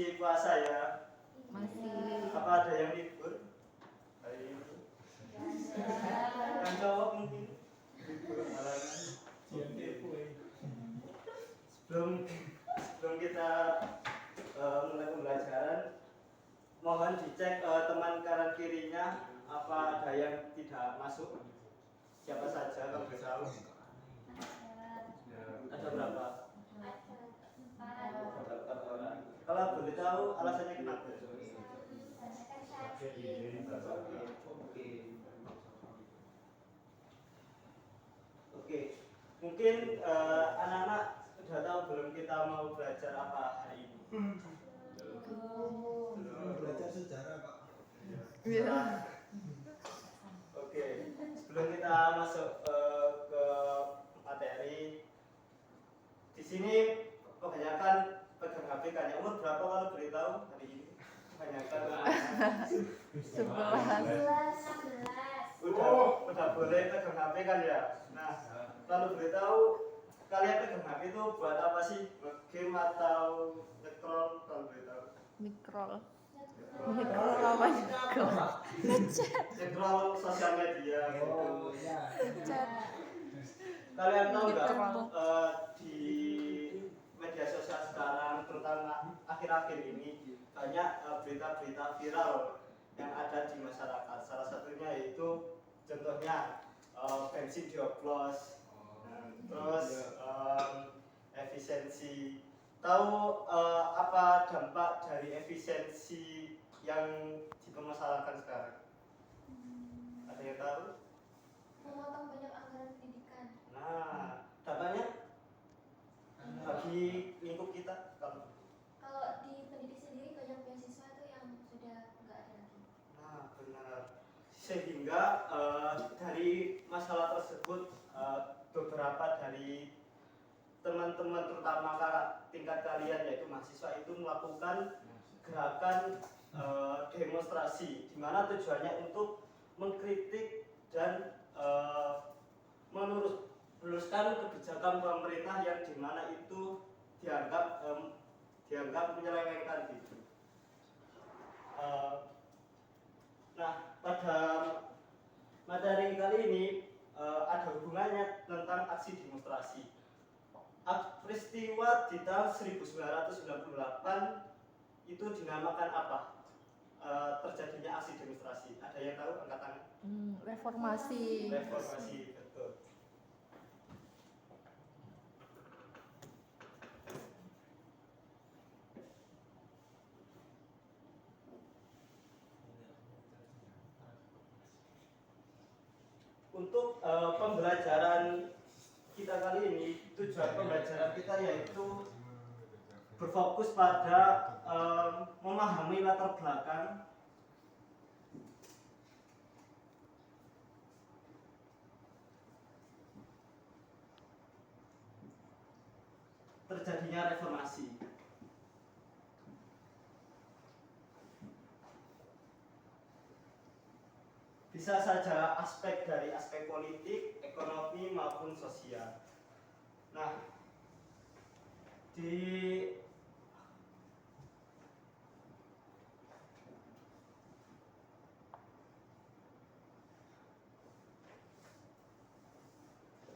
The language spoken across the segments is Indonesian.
masih puasa ya? Masih. Apa ada yang libur hari ini? Kan cowok mungkin libur halangan. Sebelum kita mulai pembelajaran, mohon dicek teman kanan kirinya apa ada yang tidak masuk. Siapa saja kalau bisa tahu? Ada berapa? Ada 4 orang. Kalau boleh tahu alasannya kenapa? Oke. Mungkin anak-anak sudah tahu belum kita mau belajar apa hari ini? Belajar sejarah, Pak. Iya. Oke. Sebelum kita masuk ke materi, di sini kebanyakan pegang HP kan. Umur berapa kalau boleh tahu hari ini? Kebanyakan 11. udah boleh pegang HP kan ya. Nah, kalau boleh tahu kalian pegang HP itu buat apa sih? Game atau nge-scroll kalau boleh tahu? Mikrol. Mikrol apa mikrol? Nge-scroll sosial media gitu. Chat. Kalian tahu nggak Nge-scroll. di media sosial sekarang, terutama akhir-akhir ini banyak berita-berita viral yang ada di masyarakat. Salah satunya yaitu contohnya bensin dioplos, terus efisiensi. Tahu apa dampak dari efisiensi yang dipermasalahkan sekarang? Ada yang tahu? Memotong banyak anggaran pendidikan. Nah, dampaknya bagi lingkup kita Kalau di pendidik sendiri banyak beasiswa itu yang sudah nggak ada lagi. nah benar, sehingga dari masalah tersebut beberapa dari teman-teman terutama tingkat kalian yaitu mahasiswa itu melakukan gerakan demonstrasi di mana tujuannya untuk mengkritik dan meluruskan kebijakan pemerintah yang dimana itu dianggap menyelewengkan gitu. Nah, pada materi kali ini ada hubungannya tentang aksi demonstrasi. Peristiwa di tahun 1998 itu dinamakan apa? Terjadinya aksi demonstrasi. Ada yang tahu? Angkat tangan. Reformasi. Reformasi, betul. Untuk pembelajaran kita kali ini, tujuan pembelajaran kita yaitu berfokus pada memahami latar belakang terjadinya reformasi. Bisa saja aspek dari aspek politik, ekonomi maupun sosial. Nah, di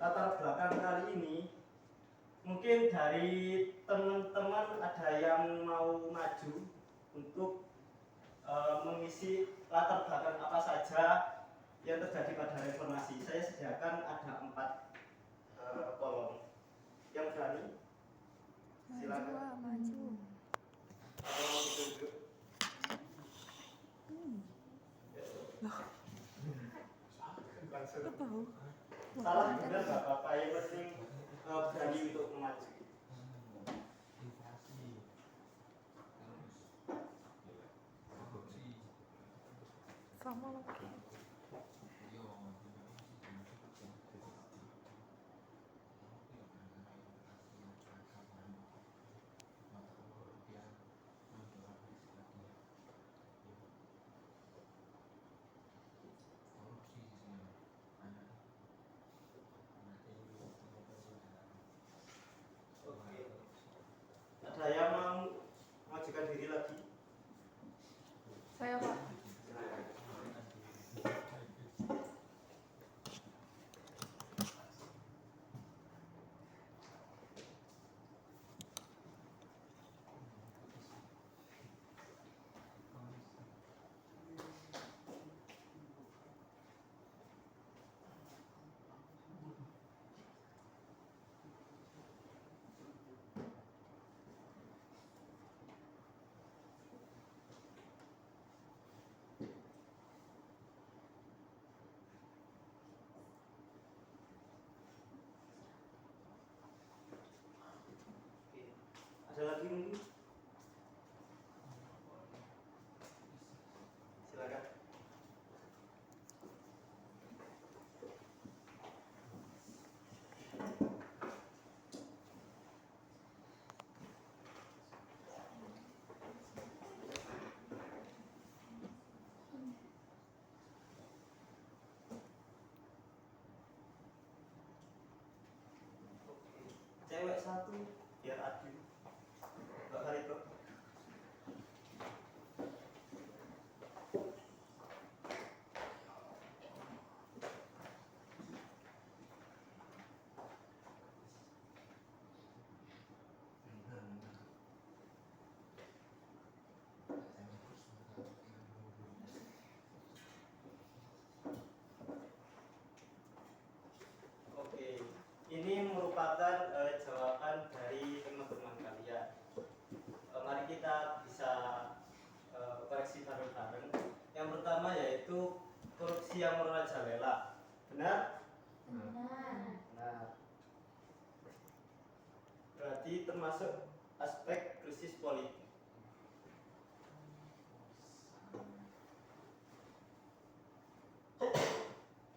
latar belakang kali ini, mungkin dari teman-teman ada yang mau maju untuk mengisi latar belakang apa saja yang terjadi pada reformasi. Saya sediakan ada 4 kolom. Yang berani? Silakan. Maju. Kalau mau ditunjuk. Langsung. Salah benar nggak apa-apa, yang penting berani untuk maju. Sama lagi. lagi mungkin? Silakan. Cewek satu biar adil. Mbak Harito. Oke, ini merupakan jawaban dari teman-teman kalian. Mari kita bisa koreksi bareng-bareng. Yang pertama yaitu korupsi yang merajalela. Benar? Benar. Nah, berarti termasuk aspek krisis politik.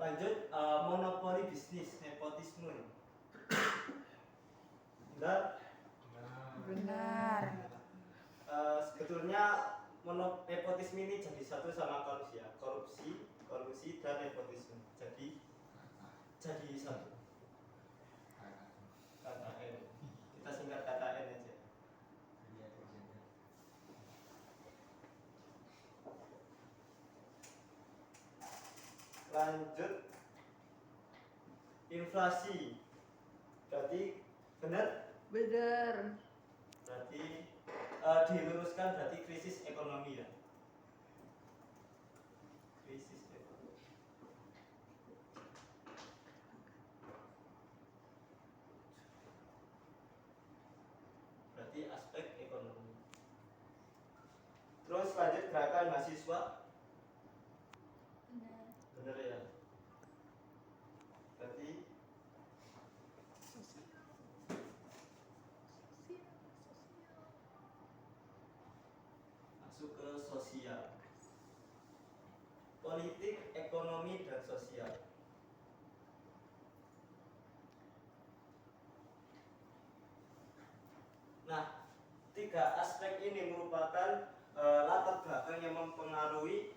Lanjut, monopoli bisnis, nepotisme. Benar? Benar. Sebetulnya nepotisme ini jadi satu sama korupsi ya. Kolusi dan nepotisme. Jadi satu. KKN. Kita singkat KKN aja. Lanjut, inflasi. Berarti benar? Benar. Berarti diluruskan berarti krisis ekonomi ya. Krisis ekonomi. Berarti aspek ekonomi. Terus lanjut gerakan mahasiswa. Benar. Benar ya. Berarti masuk ke sosial. Politik, ekonomi, dan sosial. Nah, tiga aspek ini merupakan latar belakang yang mempengaruhi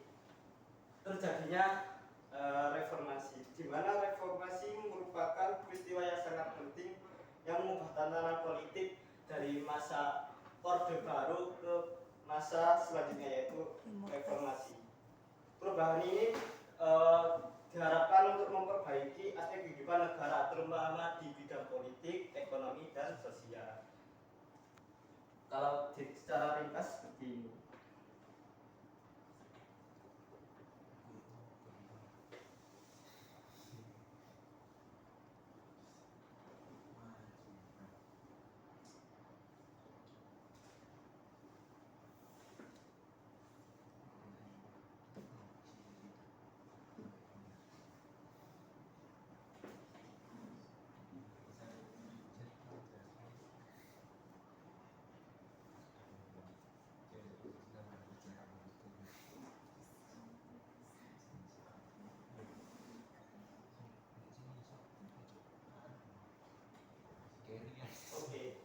terjadinya reformasi, di mana reformasi merupakan peristiwa yang sangat penting yang mengubah tatanan politik dari masa Orde Baru ke masa selanjutnya yaitu reformasi. Perubahan ini diharapkan untuk memperbaiki aspek kehidupan negara, terutama di bidang politik, ekonomi, dan sosial. Kalau secara ringkas seperti ini. Oke,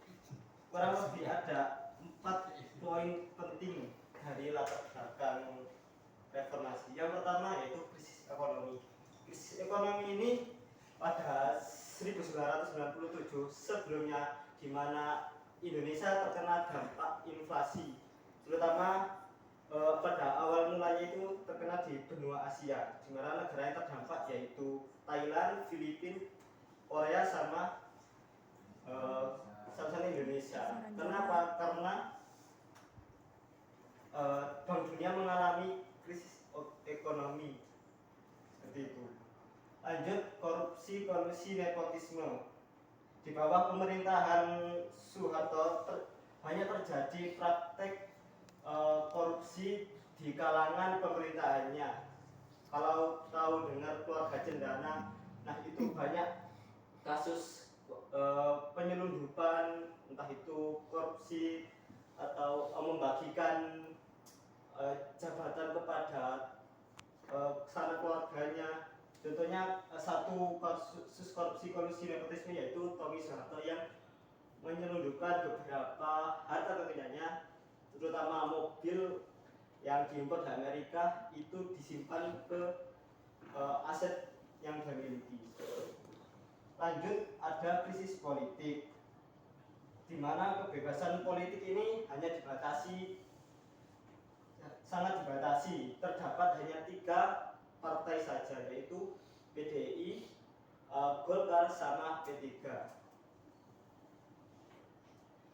kurang lebih ada 4 poin penting dari latar belakang reformasi. Yang pertama yaitu krisis ekonomi. Krisis ekonomi ini pada 1997 sebelumnya di mana Indonesia terkena dampak inflasi, terutama pada awal mulanya itu terkena di benua Asia, di mana negara yang terdampak yaitu Thailand, Filipina, Korea sama sama Indonesia. Kenapa? Karena Bank Dunia mengalami krisis ekonomi seperti itu. Lanjut, korupsi, kolusi, nepotisme. Di bawah pemerintahan Soeharto banyak terjadi praktek korupsi di kalangan pemerintahannya. Kalau tahu dengar keluarga cendana, nah itu banyak kasus penyelundupan, entah itu korupsi atau membagikan jabatan kepada sanak keluarganya. Contohnya satu kasus korupsi kolusi nepotisme yaitu Tommy Soeharto yang menyelundupkan beberapa harta kekayaannya, terutama mobil yang diimpor dari Amerika itu disimpan ke aset yang dia miliki. Lanjut, ada krisis politik, di mana kebebasan politik ini hanya dibatasi, sangat dibatasi. Terdapat hanya 3 partai saja, yaitu PDI, Golkar, sama P3.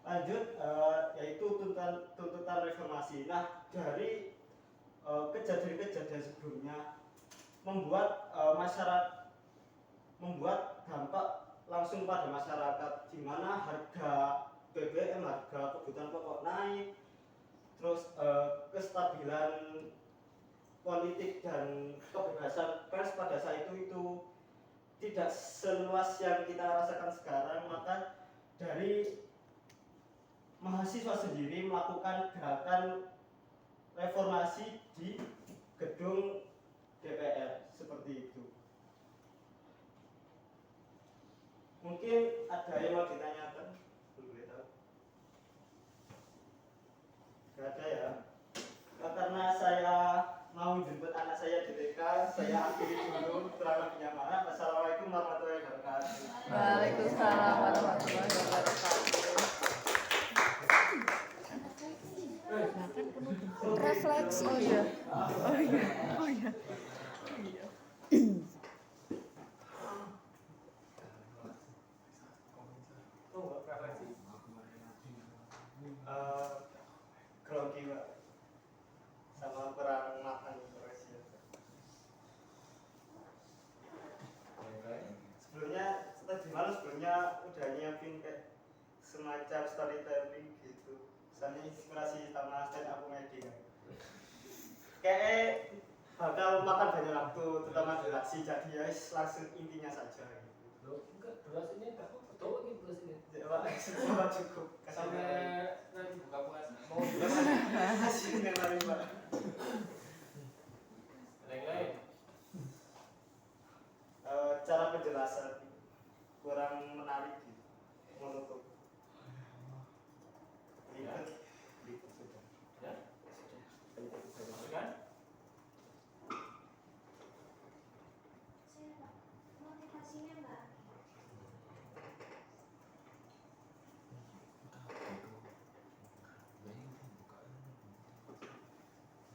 Lanjut, yaitu tuntutan reformasi. Nah, dari kejadian-kejadian sebelumnya membuat dampak langsung pada masyarakat, di mana harga BBM, harga kebutuhan pokok naik, terus kestabilan politik dan kebebasan pers pada saat itu tidak seluas yang kita rasakan sekarang. Maka dari mahasiswa sendiri melakukan gerakan reformasi di gedung DPR seperti itu. Mungkin ada yang mau ditanyakan? Boleh tahu? Gak ada ya? Karena saya mau jemput anak saya di TK, saya akhiri dulu. Kurang lebihnya maaf. Wassalamualaikum warahmatullahi wabarakatuh. Waalaikumsalam warahmatullahi wabarakatuh. Refleksi. Oh iya. Grogi Pak, sama kurang makan Kroasia. Sebelumnya udah nyiapin kayak semacam storytelling gitu, soalnya inspirasi sama stand up comedy kan. Kayak bakal makan banyak waktu, terutama durasi, jadi ya langsung intinya saja gitu. Loh, enggak, durasinya enggak betul ini durasinya. Coba cukup Sampai nanti buka puasa. Mau kasih yang lain Pak. ada yang lain? Cara penjelasan kurang menarik gitu, menutup. Berikut sudah. Ya? Sudah. Kan? Saya Pak, motivasinya Mbak.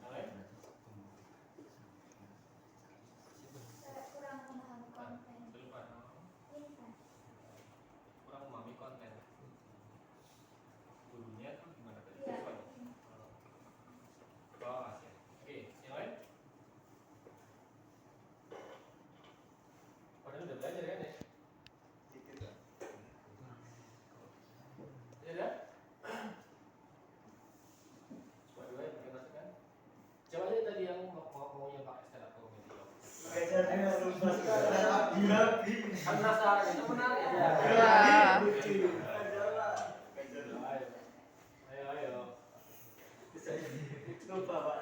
Yang lain? Saya kurang memahami konten. Belum ada. Ini kan. Kurang memahami konten. Gurunya tuh gimana tadi? Iya. Oh, masih. Oke, yang lain? Padahal udah belajar kan ya? Dikit Pak. Ya udah? Coba dua ya, pakai masukan. Coba aja tadi yang maunya pakai stand up comedy. Jadi harus lagi. Kan penasaran, itu menarik ya? Ya. Lucu. Ayo. Ayo, ayo. Lupa Pak.